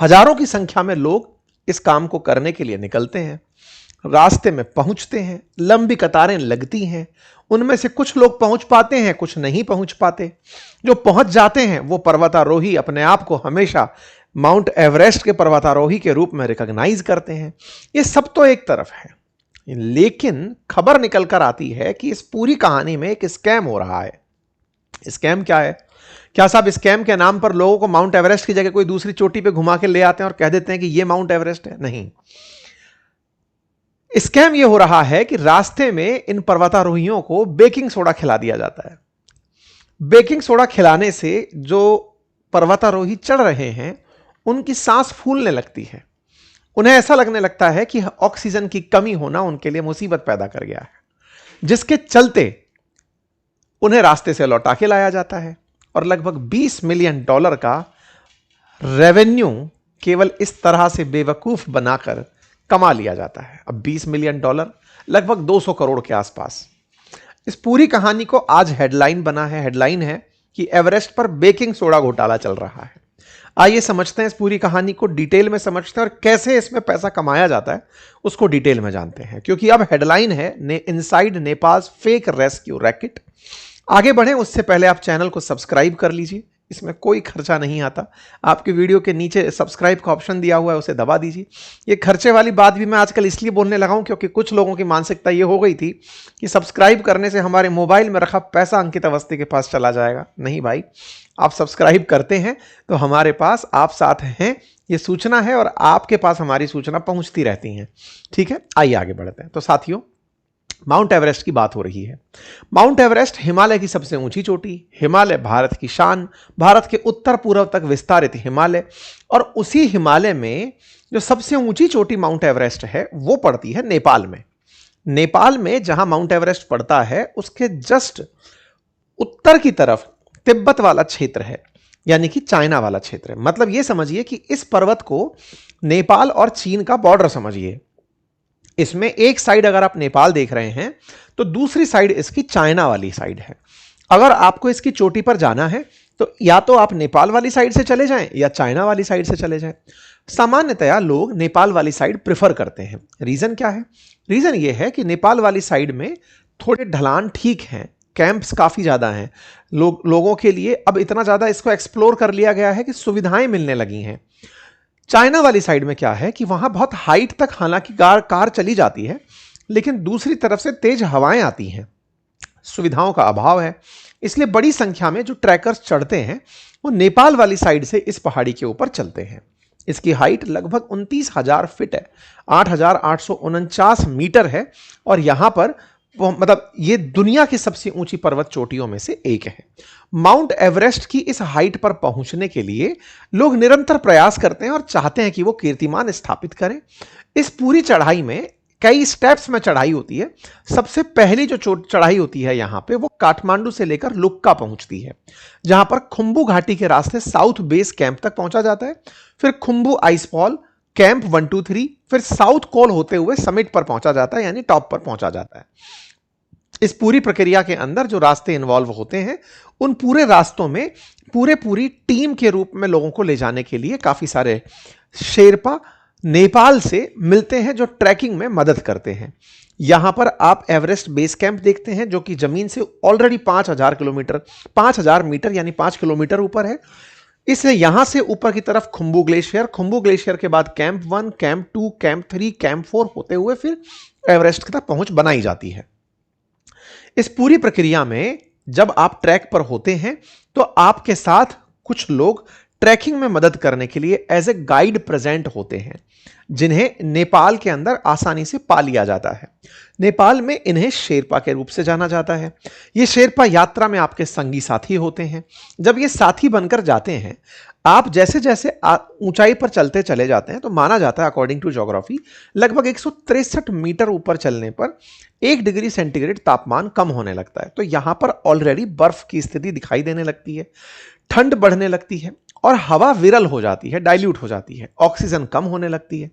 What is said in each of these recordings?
हजारों की संख्या में लोग इस काम को करने के लिए निकलते हैं, रास्ते में पहुंचते हैं, लंबी कतारें लगती हैं। उनमें से कुछ लोग पहुंच पाते हैं, कुछ नहीं पहुंच पाते। जो पहुंच जाते हैं वो पर्वतारोही अपने आप को हमेशा माउंट एवरेस्ट के पर्वतारोही के रूप में रिकॉग्नाइज करते हैं। ये सब तो एक तरफ है, लेकिन खबर निकल कर आती है कि इस पूरी कहानी में एक स्कैम हो रहा है। स्कैम क्या है? क्या साहब स्कैम के नाम पर लोगों को माउंट एवरेस्ट की जगह कोई दूसरी चोटी पे घुमा के ले आते हैं और कह देते हैं कि ये माउंट एवरेस्ट है? नहीं, स्कैम यह हो रहा है कि रास्ते में इन पर्वतारोहियों को बेकिंग सोडा खिला दिया जाता है। बेकिंग सोडा खिलाने से जो पर्वतारोही चढ़ रहे हैं उनकी सांस फूलने लगती है। उन्हें ऐसा लगने लगता है कि ऑक्सीजन की कमी होना उनके लिए मुसीबत पैदा कर गया है, जिसके चलते उन्हें रास्ते से लौटा के लाया जाता है और लगभग $20 मिलियन का रेवेन्यू केवल इस तरह से बेवकूफ बनाकर कमा लिया जाता है। अब $20 मिलियन लगभग 200 करोड़ के आसपास। इस पूरी कहानी को आज हेडलाइन बना है। हेडलाइन है कि एवरेस्ट पर बेकिंग सोडा घोटाला चल रहा है। आइए समझते हैं इस पूरी कहानी को, डिटेल में समझते हैं और कैसे इसमें पैसा कमाया जाता है उसको डिटेल में जानते हैं। क्योंकि अब हेडलाइन है inside Nepals fake rescue racket. आगे बढ़ें उससे पहले आप चैनल को सब्सक्राइब कर लीजिए, इसमें कोई खर्चा नहीं आता। आपके वीडियो के नीचे सब्सक्राइब का ऑप्शन दिया हुआ है, उसे दबा दीजिए। ये खर्चे वाली बात भी मैं आजकल इसलिए बोलने लगा हूं क्योंकि कुछ लोगों की मानसिकता ये हो गई थी कि सब्सक्राइब करने से हमारे मोबाइल में रखा पैसा अंकित अवस्थी के पास चला जाएगा। नहीं भाई, आप सब्सक्राइब करते हैं तो हमारे पास आप साथ हैं, ये सूचना है और आपके पास हमारी सूचना पहुंचती रहती है। ठीक है, आइए आगे बढ़ते हैं। तो साथियों, माउंट एवरेस्ट की बात हो रही है। माउंट एवरेस्ट हिमालय की सबसे ऊंची चोटी, हिमालय भारत की शान, भारत के उत्तर पूर्व तक विस्तारित हिमालय, और उसी हिमालय में जो सबसे ऊंची चोटी माउंट एवरेस्ट है वो पड़ती है नेपाल में। नेपाल में जहां माउंट एवरेस्ट पड़ता है उसके जस्ट उत्तर की तरफ तिब्बत वाला क्षेत्र है, यानी कि चाइना वाला क्षेत्र है। मतलब यह समझिए कि इस पर्वत को नेपाल और चीन का बॉर्डर समझिए। इसमें एक साइड अगर आप नेपाल देख रहे हैं तो दूसरी साइड इसकी चाइना वाली साइड है। अगर आपको इसकी चोटी पर जाना है तो या तो आप नेपाल वाली साइड से चले जाएं या चाइना वाली साइड से चले जाएं। सामान्यतया लोग नेपाल वाली साइड प्रेफर करते हैं। रीजन क्या है? रीजन यह है कि नेपाल वाली साइड में थोड़े ढलान ठीक हैं, कैंप्स काफी ज्यादा हैं, लोगों के लिए अब इतना ज्यादा इसको एक्सप्लोर कर लिया गया है कि सुविधाएं मिलने लगी हैं। चाइना वाली साइड में क्या है कि वहां बहुत हाइट तक हालांकि कार चली जाती है, लेकिन दूसरी तरफ से तेज हवाएं आती हैं, सुविधाओं का अभाव है। इसलिए बड़ी संख्या में जो ट्रैकर्स चढ़ते हैं वो नेपाल वाली साइड से इस पहाड़ी के ऊपर चलते हैं। इसकी हाइट लगभग 29,000 फीट है, 8,849 मीटर है, और यहां पर मतलब ये दुनिया की सबसे ऊंची पर्वत चोटियों में से एक है। माउंट एवरेस्ट की इस हाइट पर पहुंचने के लिए लोग निरंतर प्रयास करते हैं और चाहते हैं कि वो कीर्तिमान स्थापित करें। इस पूरी चढ़ाई में कई स्टेप्स में चढ़ाई होती है। सबसे पहली जो चढ़ाई होती है यहां पे वो काठमांडू से लेकर लुक्का पहुंचती है, जहां पर खुम्बू घाटी के रास्ते साउथ बेस कैंप तक पहुंचा जाता है। फिर खुम्बू आइसफॉल, कैंप 1, 2, 3, फिर साउथ कोल होते हुए समिट पर पहुंचा जाता है, यानी टॉप पर पहुंचा जाता है। इस पूरी प्रक्रिया के अंदर जो रास्ते इन्वॉल्व होते हैं उन पूरे रास्तों में पूरी टीम के रूप में लोगों को ले जाने के लिए काफी सारे शेरपा नेपाल से मिलते हैं जो ट्रैकिंग में मदद करते हैं। यहां पर आप एवरेस्ट बेस कैंप देखते हैं जो कि जमीन से ऑलरेडी 5,000 मीटर यानी 5 किलोमीटर ऊपर है। इसलिए यहां से ऊपर की तरफ खुम्बू ग्लेशियर के बाद कैंप 1, कैंप 2, कैंप 3, कैंप 4 होते हुए फिर एवरेस्ट तक पहुंच बनाई जाती है। इस पूरी प्रक्रिया में जब आप ट्रैक पर होते हैं तो आपके साथ कुछ लोग ट्रैकिंग में मदद करने के लिए एज ए गाइड प्रेजेंट होते हैं, जिन्हें नेपाल के अंदर आसानी से पा लिया जाता है। नेपाल में इन्हें शेरपा के रूप से जाना जाता है। ये शेरपा यात्रा में आपके संगी साथी होते हैं। जब ये साथी बनकर जाते हैं, आप जैसे जैसे ऊंचाई पर चलते चले जाते हैं तो माना जाता है अकॉर्डिंग टू ज्योग्राफी लगभग 163 मीटर ऊपर चलने पर 1 डिग्री सेंटीग्रेड तापमान कम होने लगता है। तो यहां पर ऑलरेडी बर्फ की स्थिति दिखाई देने लगती है, ठंड बढ़ने लगती है और हवा विरल हो जाती है, डाइल्यूट हो जाती है, ऑक्सीजन कम होने लगती है।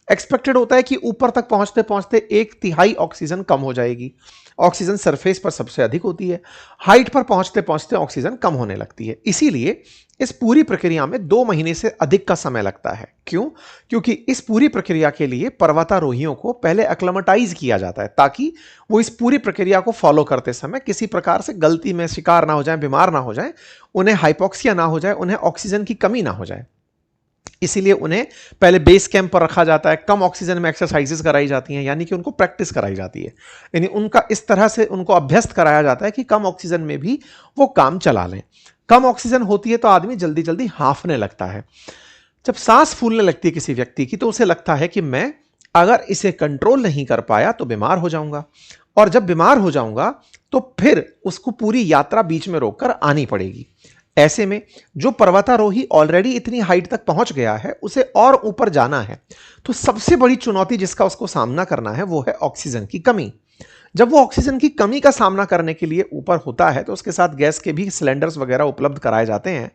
एक्सपेक्टेड होता है कि ऊपर तक पहुंचते पहुंचते 1/3 ऑक्सीजन कम हो जाएगी। ऑक्सीजन सरफेस पर सबसे अधिक होती है, हाइट पर पहुंचते पहुंचते ऑक्सीजन कम होने लगती है। इसीलिए इस पूरी प्रक्रिया में 2 महीने से अधिक का समय लगता है। क्यों? क्योंकि इस पूरी प्रक्रिया के लिए पर्वतारोहियों को पहले एक्लेमेटाइज किया जाता है, ताकि वो इस पूरी प्रक्रिया को फॉलो करते समय किसी प्रकार से गलती में शिकार ना हो जाए, बीमार ना हो जाए, उन्हें हाइपोक्सिया ना हो जाए, उन्हें ऑक्सीजन की कमी ना हो जाए। इसीलिए उन्हें पहले बेस कैंप पर रखा जाता है, कम ऑक्सीजन में एक्सरसाइजेस कराई जाती हैं, यानी कि उनको प्रैक्टिस कराई जाती है, यानी उनका इस तरह से उनको अभ्यस्त कराया जाता है कि कम ऑक्सीजन में भी वो काम चला लें। कम ऑक्सीजन होती है तो आदमी जल्दी जल्दी हांफने लगता है। जब सांस फूलने लगती है किसी व्यक्ति की, तो उसे लगता है कि मैं अगर इसे कंट्रोल नहीं कर पाया तो बीमार हो जाऊंगा, और जब बीमार हो जाऊंगा तो फिर उसको पूरी यात्रा बीच में रोककर आनी पड़ेगी। ऐसे में जो पर्वतारोही ऑलरेडी इतनी हाइट तक पहुंच गया है, उसे और ऊपर जाना है, तो सबसे बड़ी चुनौती जिसका उसको सामना करना है वो है ऑक्सीजन की कमी। जब वो ऑक्सीजन की कमी का सामना करने के लिए ऊपर होता है तो उसके साथ गैस के भी सिलेंडर्स वगैरह उपलब्ध कराए जाते हैं।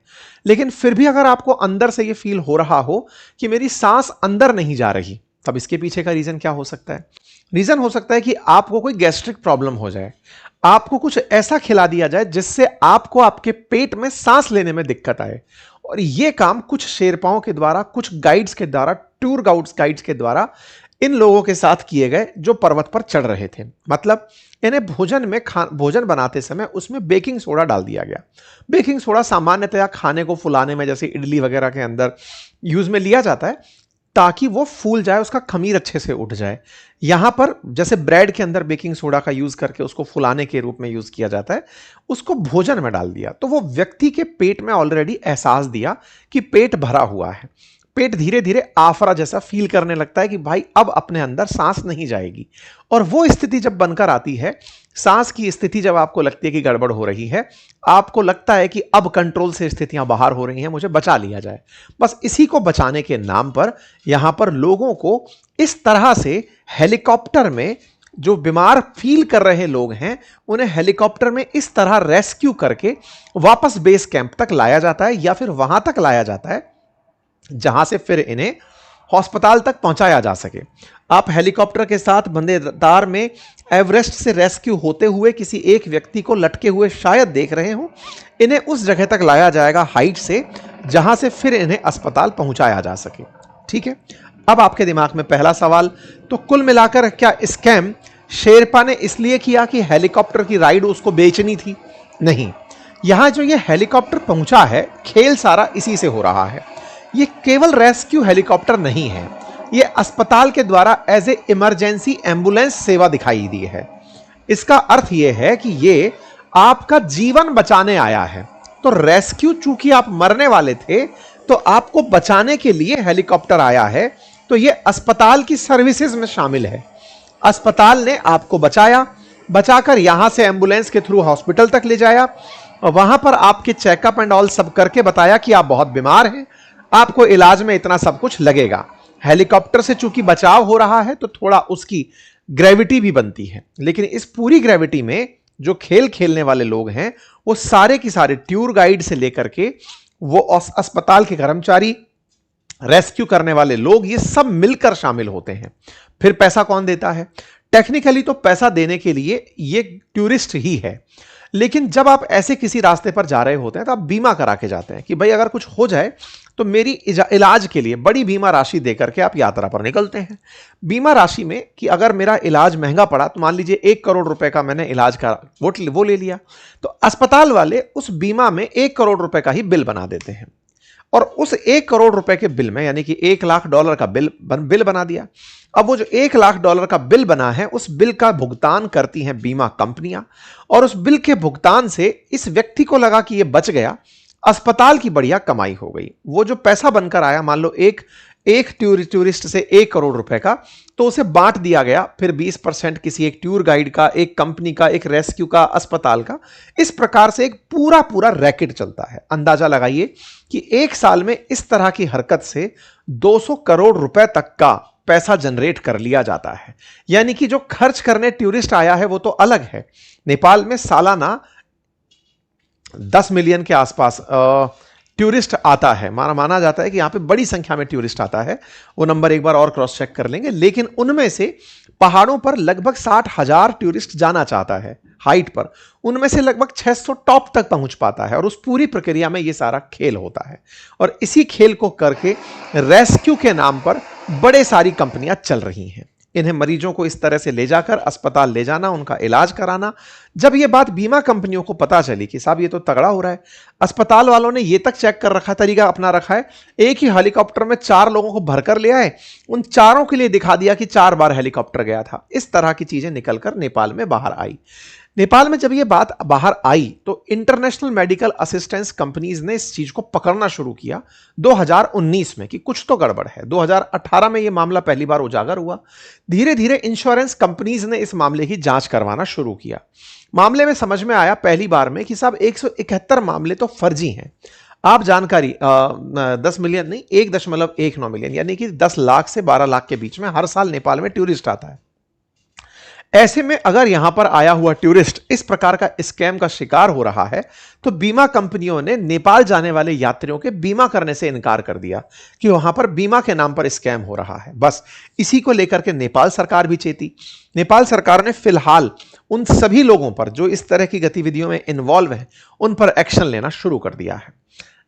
लेकिन फिर भी अगर आपको अंदर से ये फील हो रहा हो कि मेरी सांस अंदर नहीं जा रही, तब इसके पीछे का रीजन क्या हो सकता है? रीजन हो सकता है कि आपको कोई गैस्ट्रिक प्रॉब्लम हो जाए, आपको कुछ ऐसा खिला दिया जाए जिससे आपको आपके पेट में सांस लेने में दिक्कत आए। और यह काम कुछ शेरपाओं के द्वारा, कुछ गाइड्स के द्वारा, टूर गाइड्स के द्वारा इन लोगों के साथ किए गए जो पर्वत पर चढ़ रहे थे। मतलब इन्हें भोजन बनाते समय उसमें बेकिंग सोडा डाल दिया गया। बेकिंग सोडा सामान्यतया खाने को फुलाने में, जैसे इडली वगैरह के अंदर यूज में लिया जाता है, ताकि वो फूल जाए, उसका खमीर अच्छे से उठ जाए। यहां पर जैसे ब्रेड के अंदर बेकिंग सोडा का यूज करके उसको फुलाने के रूप में यूज किया जाता है, उसको भोजन में डाल दिया तो वो व्यक्ति के पेट में ऑलरेडी एहसास दिया कि पेट भरा हुआ है। पेट धीरे धीरे आफरा जैसा फील करने लगता है कि भाई अब अपने अंदर सांस नहीं जाएगी। और वो स्थिति जब बनकर आती है, सांस की स्थिति जब आपको लगती है कि गड़बड़ हो रही है, आपको लगता है कि अब कंट्रोल से स्थितियां बाहर हो रही हैं, मुझे बचा लिया जाए। बस इसी को बचाने के नाम पर यहां पर लोगों को इस तरह से हेलीकॉप्टर में, जो बीमार फील कर रहे लोग हैं उन्हें हेलीकॉप्टर में इस तरह रेस्क्यू करके वापस बेस कैंप तक लाया जाता है, या फिर वहां तक लाया जाता है जहां से फिर इन्हें अस्पताल तक पहुंचाया जा सके। आप हेलीकॉप्टर के साथ बंधे तार में एवरेस्ट से रेस्क्यू होते हुए किसी एक व्यक्ति को लटके हुए शायद देख रहे हो। इन्हें उस जगह तक लाया जाएगा हाइट से जहां से फिर इन्हें अस्पताल पहुंचाया जा सके। ठीक है, अब आपके दिमाग में पहला सवाल, तो कुल मिलाकर क्या स्कैम शेरपा ने इसलिए किया कि हेलीकॉप्टर की राइड उसको बेचनी थी? नहीं, यहां जो ये हेलीकॉप्टर पहुंचा है, खेल सारा इसी से हो रहा है। ये केवल रेस्क्यू हेलीकॉप्टर नहीं है, ये अस्पताल के द्वारा एज ए इमरजेंसी एम्बुलेंस सेवा दिखाई दी है। इसका अर्थ यह है कि ये आपका जीवन बचाने आया है। तो रेस्क्यू, चूंकि आप मरने वाले थे तो आपको बचाने के लिए हेलीकॉप्टर आया है, तो ये अस्पताल की सर्विसेज में शामिल है। अस्पताल ने आपको बचाया, बचाकर यहां से एम्बुलेंस के थ्रू हॉस्पिटल तक ले जाया, और वहां पर आपके चेकअप एंड ऑल सब करके बताया कि आप बहुत बीमार हैं, आपको इलाज में इतना सब कुछ लगेगा। हेलीकॉप्टर से चूंकि बचाव हो रहा है तो थोड़ा उसकी ग्रेविटी भी बनती है, लेकिन इस पूरी ग्रेविटी में जो खेल खेलने वाले लोग हैं वो सारे की सारे टूर गाइड से लेकर के वो अस्पताल के कर्मचारी, रेस्क्यू करने वाले लोग, ये सब मिलकर शामिल होते हैं। फिर पैसा कौन देता है? टेक्निकली तो पैसा देने के लिए ये टूरिस्ट ही है, लेकिन जब आप ऐसे किसी रास्ते पर जा रहे होते हैं तो आप बीमा करा के जाते हैं कि भाई अगर कुछ हो जाए तो मेरी इलाज के लिए बड़ी बीमा राशि देकर के आप यात्रा पर निकलते हैं। बीमा राशि में कि अगर मेरा इलाज महंगा पड़ा, तो मान लीजिए 1 करोड़ रुपए का मैंने इलाज का वो ले लिया, तो अस्पताल वाले उस बीमा में 1 करोड़ रुपए का ही बिल बना देते हैं, और उस 1 करोड़ रुपए के बिल में, यानी कि $1 लाख का बिल बना दिया। अब वो जो $1 लाख का बिल बना है, उस बिल का भुगतान करती हैं बीमा कंपनियां, और उस बिल के भुगतान से इस व्यक्ति को लगा कि ये बच गया, अस्पताल की बढ़िया कमाई हो गई। वो जो पैसा बनकर आया, मान लो एक टूरिस्ट से 1 करोड़ रुपए का, तो उसे बांट दिया गया, फिर 20% किसी एक टूर गाइड का, एक कंपनी का, एक रेस्क्यू का, अस्पताल का। इस प्रकार से एक पूरा रैकेट चलता है। अंदाजा लगाइए कि 1 साल में इस तरह की हरकत से 200 करोड़ रुपए तक का पैसा जनरेट कर लिया जाता है। यानी कि जो खर्च करने टूरिस्ट आया है वो तो अलग है। नेपाल में सालाना 10 मिलियन के आसपास, टूरिस्ट आता है, माना जाता है कि यहां पे बड़ी संख्या में टूरिस्ट आता है, वो नंबर एक बार और क्रॉस चेक कर लेंगे, लेकिन उनमें से पहाड़ों पर लगभग 60,000 टूरिस्ट जाना चाहता है हाइट पर, उनमें से लगभग 600 टॉप तक पहुंच पाता है, और उस पूरी प्रक्रिया में ये सारा खेल होता है। और इसी खेल को करके रेस्क्यू के नाम पर बड़े सारी कंपनियां चल रही हैं। इन्हें मरीजों को इस तरह से ले जाकर अस्पताल ले जाना, उनका इलाज कराना। जब ये बात बीमा कंपनियों को पता चली कि साहब ये तो तगड़ा हो रहा है, अस्पताल वालों ने ये तक चेक कर रखा, तरीका अपना रखा है, एक ही हेलीकॉप्टर में 4 लोगों को भरकर ले आए, उन चारों के लिए दिखा दिया कि 4 बार हेलीकॉप्टर गया था। इस तरह की चीजें निकलकर नेपाल में बाहर आई। नेपाल में जब ये बात बाहर आई तो इंटरनेशनल मेडिकल असिस्टेंस कंपनीज ने इस चीज को पकड़ना शुरू किया 2019 में कि कुछ तो गड़बड़ है। 2018 में ये मामला पहली बार उजागर हुआ। धीरे धीरे इंश्योरेंस कंपनीज ने इस मामले की जांच करवाना शुरू किया। मामले में समझ में आया पहली बार में कि साहब 171 मामले तो फर्जी हैं। आप जानकारी 10 मिलियन नहीं, 1.19 मिलियन, यानी कि 10 लाख से 12 लाख के बीच में हर साल नेपाल में टूरिस्ट आता है। ऐसे में अगर यहां पर आया हुआ टूरिस्ट इस प्रकार का स्कैम का शिकार हो रहा है, तो बीमा कंपनियों ने नेपाल जाने वाले यात्रियों के बीमा करने से इनकार कर दिया कि वहां पर बीमा के नाम पर स्कैम हो रहा है। बस इसी को लेकर के नेपाल सरकार भी चेती। नेपाल सरकार ने फिलहाल उन सभी लोगों पर जो इस तरह की गतिविधियों में इन्वॉल्व हैं, उन पर एक्शन लेना शुरू कर दिया है।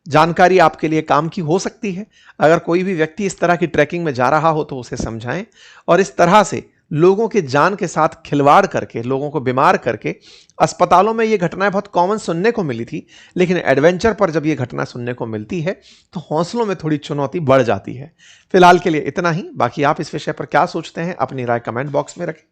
जानकारी आपके लिए काम की हो सकती है। अगर कोई भी व्यक्ति इस तरह की ट्रैकिंग में जा रहा हो तो उसे समझाएं, और इस तरह से लोगों के जान के साथ खिलवाड़ करके, लोगों को बीमार करके, अस्पतालों में ये घटनाएं बहुत कॉमन सुनने को मिली थी, लेकिन एडवेंचर पर जब ये घटना सुनने को मिलती है तो हौसलों में थोड़ी चुनौती बढ़ जाती है। फिलहाल के लिए इतना ही। बाकी आप इस विषय पर क्या सोचते हैं अपनी राय कमेंट बॉक्स में रखें।